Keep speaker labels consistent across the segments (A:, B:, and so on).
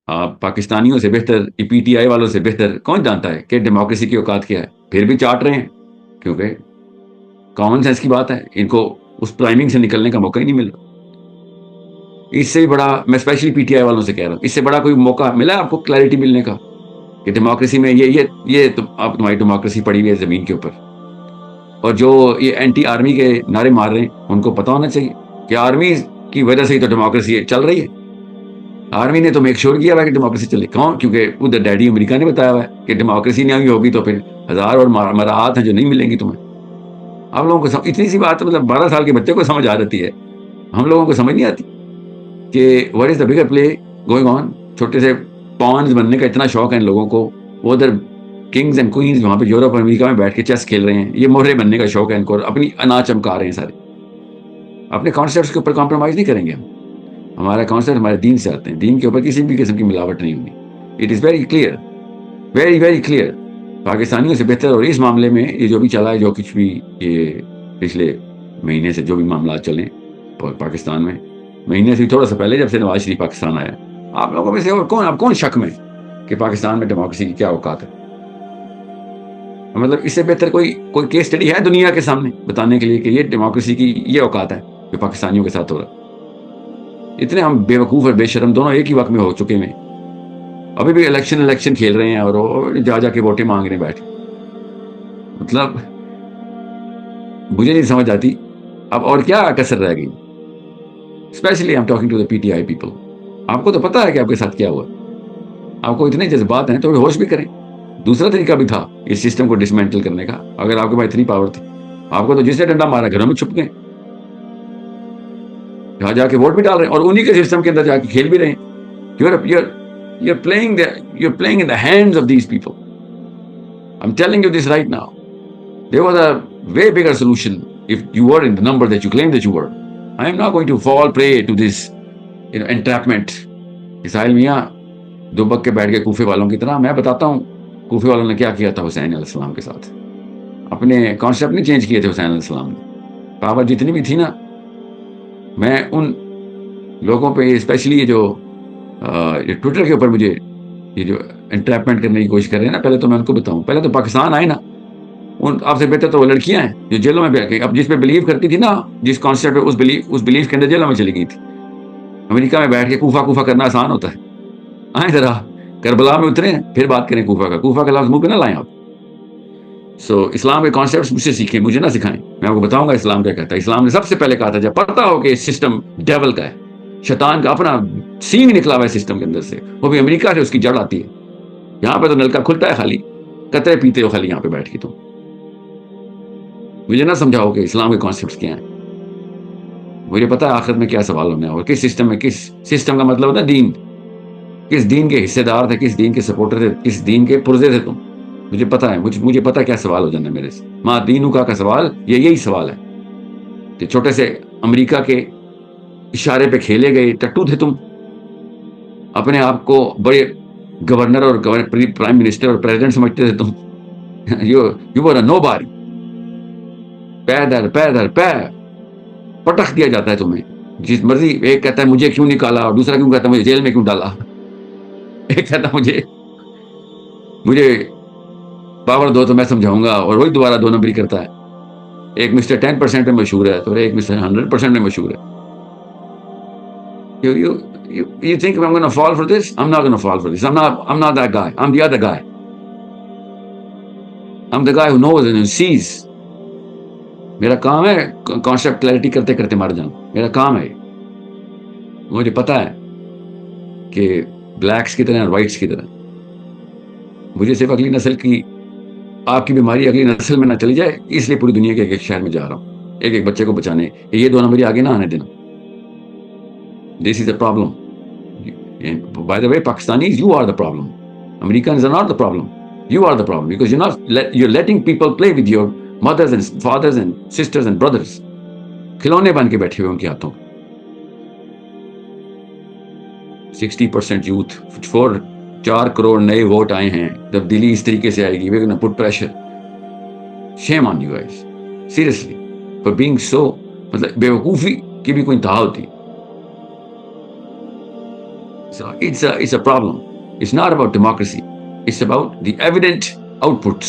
A: آپ پاکستانیوں سے بہتر, پی ٹی آئی والوں سے بہتر کون جانتا ہے کہ ڈیموکریسی کی اوقات کیا ہے؟ پھر بھی چاٹ رہے ہیں, کیونکہ کامن سینس کی بات ہے, ان کو اس پرائمنگ سے نکلنے کا موقع ہی نہیں مل رہا. اس سے بڑا, میں اسپیشلی پی ٹی آئی والوں سے کہہ رہا ہوں, اس سے بڑا کوئی موقع ملا آپ کو کلیئرٹی ملنے کا کہ ڈیموکریسی میں یہ آپ تمہاری ڈیموکریسی پڑی ہوئی ہے زمین کے اوپر. اور جو یہ اینٹی آرمی کے نعرے مار رہے ہیں, ان کو پتا ہونا چاہیے کہ آرمی کی وجہ سے ہی تو ڈیموکریسی چل رہی ہے. آرمی نے تو میک شور کیا ہوا ہے کہ ڈیموکریسی چلے. کون؟ کیونکہ ادھر ڈیڈی امریکہ نے بتایا ہوا ہے کہ ڈیموکریسی نہیں ہوگی تو پھر ہزار اور مراحت ہیں جو نہیں ملیں گی تمہیں. آپ لوگوں کو اتنی سی بات, مطلب 12 سال کے بچے کو سمجھ آ جاتی ہے, ہم لوگوں کو سمجھ نہیں آتی کہ what is the bigger play going on. چھوٹے سے پونز بننے کا اتنا شوق ہے ان لوگوں کو, وہ ادھر کنگز اینڈ کوئنز وہاں پہ یورپ اور امریکہ میں بیٹھ کے چیس کھیل رہے ہیں. یہ مہرے بننے کا شوق ہے ان کو, اپنی انا چمکا رہے ہیں سارے. اپنے کانسیپٹس کے اوپر کمپرومائز نہیں کریں گے ہم. ہمارا کانسیپٹ ہمارے دین سے آتے ہیں, دین کے اوپر کسی بھی قسم کی ملاوٹ نہیں ہوگی. It is very clear, very very clear. پاکستانیوں سے بہتر. اور اس معاملے میں یہ جو بھی چلا ہے, جو کچھ بھی یہ پچھلے مہینے سے جو بھی معاملات چلے پاکستان میں, مہینے سے تھوڑا سا پہلے جب سے نواز شریف پاکستان آیا, آپ لوگوں میں سے اور کون, آپ کون شک میں کہ پاکستان میں ڈیموکریسی کی کیا اوقات ہے؟ مطلب اس سے بہتر کوئی کیس اسٹڈی ہے دنیا کے سامنے بتانے کے لیے کہ یہ ڈیموکریسی کی یہ اوقات ہے جو پاکستانیوں کے ساتھ ہو رہا ہے؟ اتنے ہم بے وقوف اور بے شرم دونوں ایک ہی وقت میں ہو چکے ہیں. ابھی بھی الیکشن کھیل رہے ہیں اور جا کے ووٹیں مانگ رہے ہیں بیٹھ. مطلب مجھے نہیں سمجھ آتی اب اور کیا کسر رہ گئی. Especially I am talking to the PTI ٹی آئی پیپل. آپ کو تو پتا ہے کہ آپ کے ساتھ کیا ہوا. آپ کو اتنے جذبات ہیں تو ہوش بھی کریں. دوسرا طریقہ بھی تھا اس سسٹم کو ڈسمینٹل کرنے کا, اگر آپ کے پاس اتنی پاور تھی. آپ کو تو جس نے ڈنڈا مارا گھروں میں چھپ گئے, جا کے ووٹ بھی ڈال رہے ہیں اور انہی کے سسٹم کے اندر جا کے کھیل بھی رہے ہیں. You're playing in the hands of these people. I'm telling you this right now. There was a way bigger solution if you were in the number that you claim that you were. I am not going to fall prey to this entrapment. اسرائیل میاں دوبک کے بیٹھ کے کوفے والوں کی طرح. میں بتاتا ہوں کوفے والوں نے کیا کیا تھا حسین علیہ السلام کے ساتھ. اپنے کانسیپٹ نہیں چینج کیے تھے حسین علیہ السلام نے. پاور جتنی بھی تھی نا, میں ان لوگوں پہ اسپیشلی یہ جو ٹویٹر کے اوپر مجھے یہ جو انٹریپمنٹ کرنے کی کوشش کر رہے ہیں نا, پہلے تو میں ان کو بتاؤں, پہلے تو پاکستان آئے نا, ان آپ سے بہتر تو وہ لڑکیاں ہیں جو جیلوں میں بیٹھ کے اب جس پہ بلیو کرتی تھی نا, جس کانسیپٹ پہ اس بلیف کے اندر جیلوں میں چلی گئی تھی. امریکہ میں بیٹھ کے کوفہ کرنا آسان ہوتا ہے. آئیں ذرا کربلا میں اتریں پھر بات کریں کوفہ کا لفظ منہ پہ نہ لائیں آپ. سو اسلام کے کانسیپٹس مجھ سے سیکھیں, مجھے نہ سکھائیں. میں آپ کو بتاؤں گا اسلام کیا کہتا ہے. اسلام نے سب سے پہلے کہا تھا جب پتہ ہو کہ سسٹم ڈیول کا ہے, شیطان کا اپنا سینگ نکلا ہوا ہے سسٹم کے اندر سے, وہ بھی امریکہ سے اس کی جڑ آتی ہے. یہاں پہ تو نلکا کھلتا ہے خالی, قطرے پیتے ہو خالی یہاں پہ بیٹھ کے. تم مجھے نہ سمجھاؤ کہ اسلام کے کانسیپٹس کیا ہیں. مجھے پتا ہے آخرت میں کیا سوال ہونا ہے اور کس سسٹم میں, کس سسٹم کا مطلب ہوتا ہے دین, کس دین کے حصے دار تھے, کس دین کے سپورٹر تھے, کس دین کے پرزے تھے تم. مجھے پتا ہے, مجھے پتا کیا سوال ہو جانا ہے میرے سے. ماں دینوں کا سوال یہی سوال ہے کہ چھوٹے سے امریکہ کے اشارے پہ کھیلے گئے ٹٹو تھے تم. اپنے آپ کو بڑے گورنر اور پرائم منسٹر اور پریزیڈنٹ سمجھتے تھے تم. یو ور نو باری. پیر پٹخ دیا جاتا ہے تمہیں جس مرضی. ایک کہتا ہے مجھے کیوں نکالا, اور دوسرا کیوں کہتا ہے مجھے جیل میں کیوں ڈالا. ایک کہتا ہے مجھے پاور دو تو میں سمجھاؤں گا, اور وہی دوبارہ 2 نمبری کرتا ہے. ایک مسٹر 10% میں مشہور ہے تو ایک مسٹر 100% میں مشہور ہے. You think I'm going to fall for this? I'm not going to fall for this. I'm not that guy. I'm the other guy. I'm the guy who knows and who sees. میرا کام ہے concept clarity کرتے کرتے مر جاؤں. میرا کام ہے. مجھے پتا ہے کہ بلیکس کی طرح اور وائٹس کی طرح مجھے صرف اگلی نسل کی, آپ کی بیماری اگلی نسل میں نہ چلی جائے, اس لیے پوری دنیا کے ایک شہر میں جا رہا ہوں ایک بچے کو بچانے. یہ 2 نمبری آگے نہ آنے دینا. This is a problem. And by the way, Pakistanis, you are the problem. Americans are not the problem. You are the problem because you're letting people play with your mothers and fathers and sisters and brothers. کھلونے بن کے بیٹھے ہوئے ان کے ہاتھوں. 60% youth, 4 crore نئے vote آئے ہیں. تبدیلی اس طریقے سے آئے گی. We're going to put pressure. Shame on you guys. Seriously. For being so, مطلب بیوقوفی کی بھی کوئی انتہا ہوتی. So it's a problem. It's not about democracy. It's about the evident outputs.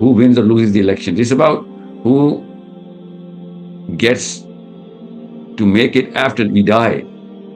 A: who wins or loses the election. This is about who gets to make it after we die.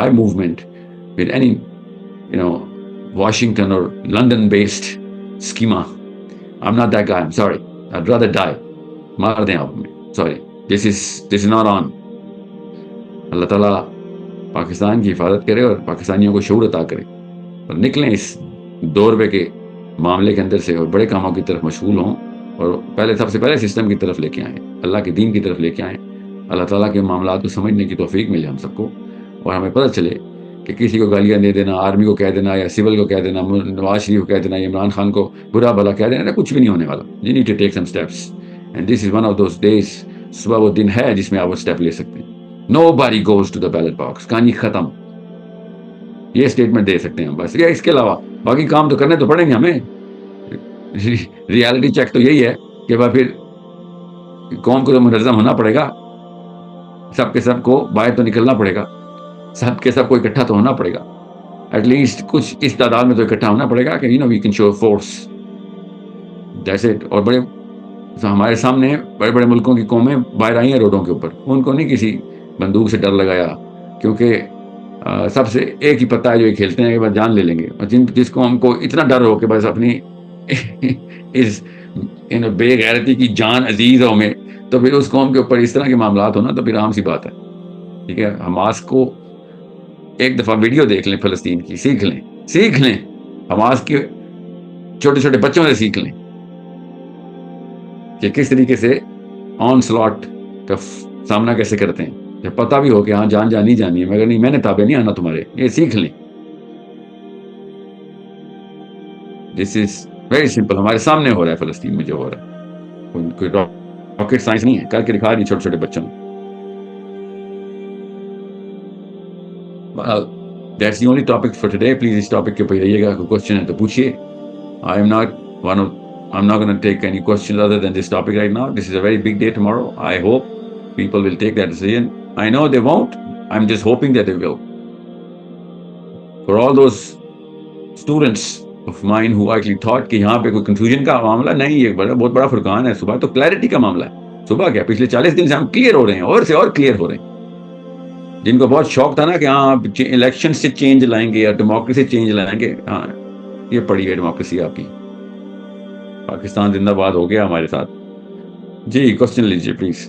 A: my movement with any Washington or London-based schema. I'm not that guy. I'm sorry. I'd rather die. مار دیں آپ میں. Sorry. This is not on. اللہ تعالیٰ پاکستان کی حفاظت کرے اور پاکستانیوں کو شعور عطا کرے اور نکلیں اس 2 روپے کے معاملے کے اندر سے اور بڑے کاموں کی طرف مشغول ہوں اور سب سے پہلے سسٹم کی طرف لے کے آئیں, اللہ کے دین کی طرف لے کے آئیں. اللہ تعالیٰ کے معاملات کو سمجھنے کی توفیق ملے ہم سب کو, اور ہمیں پتہ چلے کہ کسی کو گالیاں دے دینا, آرمی کو کہہ دینا یا سول کو کہہ دینا, نواز شریف کو کہہ دینا, عمران خان کو برا بھلا کہہ دینا, کچھ بھی نہیں ہونے والا. You need to take some steps and this is one of those days. صبح وہ دن ہے جس میں آپ وہ اسٹیپ لے سکتے ہیں. Nobody goes to the ballot box. کہانی ختم. یہ اسٹیٹمنٹ دے سکتے ہیں ہم بس. اس کے علاوہ باقی کام تو کرنے تو پڑیں گے ہمیں. ریالٹی چیک تو یہی ہے کہ پھر قوم کو تو منظم ہونا پڑے گا, سب کے سب کو باہر تو نکلنا پڑے گا, سب کے سب کو اکٹھا تو ہونا پڑے گا, ایٹ لیسٹ کچھ اس تعداد میں تو اکٹھا ہونا پڑے گا کہ وی کین شو فورس. جیسے اور بڑے ہمارے سامنے بڑے بڑے ملکوں کی قومیں باہر آئی ہیں روڈوں کے اوپر, ان کو نہیں کسی بندوق سے ڈر لگایا, کیونکہ سب سے ایک ہی پتہ ہے جو یہ کھیلتے ہیں کہ بس جان لے لیں گے. اور جس قوم کو اتنا ڈر ہو کہ بس اپنی اس بے غیرتی کی جان عزیز ہو میں, تو پھر اس قوم کے اوپر اس طرح کے معاملات ہونا تو پھر عام سی بات ہے. ٹھیک ہے, حماس کو ایک دفعہ ویڈیو دیکھ لیں فلسطین کی, سیکھ لیں حماس کے چھوٹے چھوٹے بچوں سے سیکھ لیں کہ کس طریقے سے آن سلاٹ کا سامنا کیسے کرتے ہیں. جب پتہ بھی ہو کہ ہاں جان جانی جانی ہے, مگر نہیں میں نے تابع نہیں آنا تمہارے, یہ سیکھ لیں. دس از ویری سمپل. ہمارے سامنے ہو رہا ہے فلسطین میں جو ہو رہا ہے, کوئی راکٹ سائنس نہیں ہے, کر کے دکھا رہی چھوٹے چھوٹے بچوں. That's the only topic for today. Please اس ٹاپک کے اوپر رہیے گا, کوئی کوشچن ہے تو پوچھیے. I'm not going to take any questions other than this topic right now. This is a very big day tomorrow. I hope people will take that decision. I know they won't. I'm just hoping that they will. For all those students of mine who actually thought کہ یہاں پہ کوئی confusion کا معاملہ نہیں, یہ بہت بڑا فرقان ہے. صبح تو کلیئرٹی کا معاملہ ہے. صبح کیا پچھلے 40 دن سے ہم کلیئر ہو رہے ہیں, اور سے اور کلیئر ہو رہے ہیں. جن کو بہت شوق تھا نا کہ ہاں الیکشن سے چینج لائیں گے یا ڈیموکریسی چینج لائیں گے, ہاں یہ پڑی ہے ڈیموکریسی آپ کی. پاکستان زندہ باد ہو گیا ہمارے ساتھ. جی کوشچن لیجیے پلیز.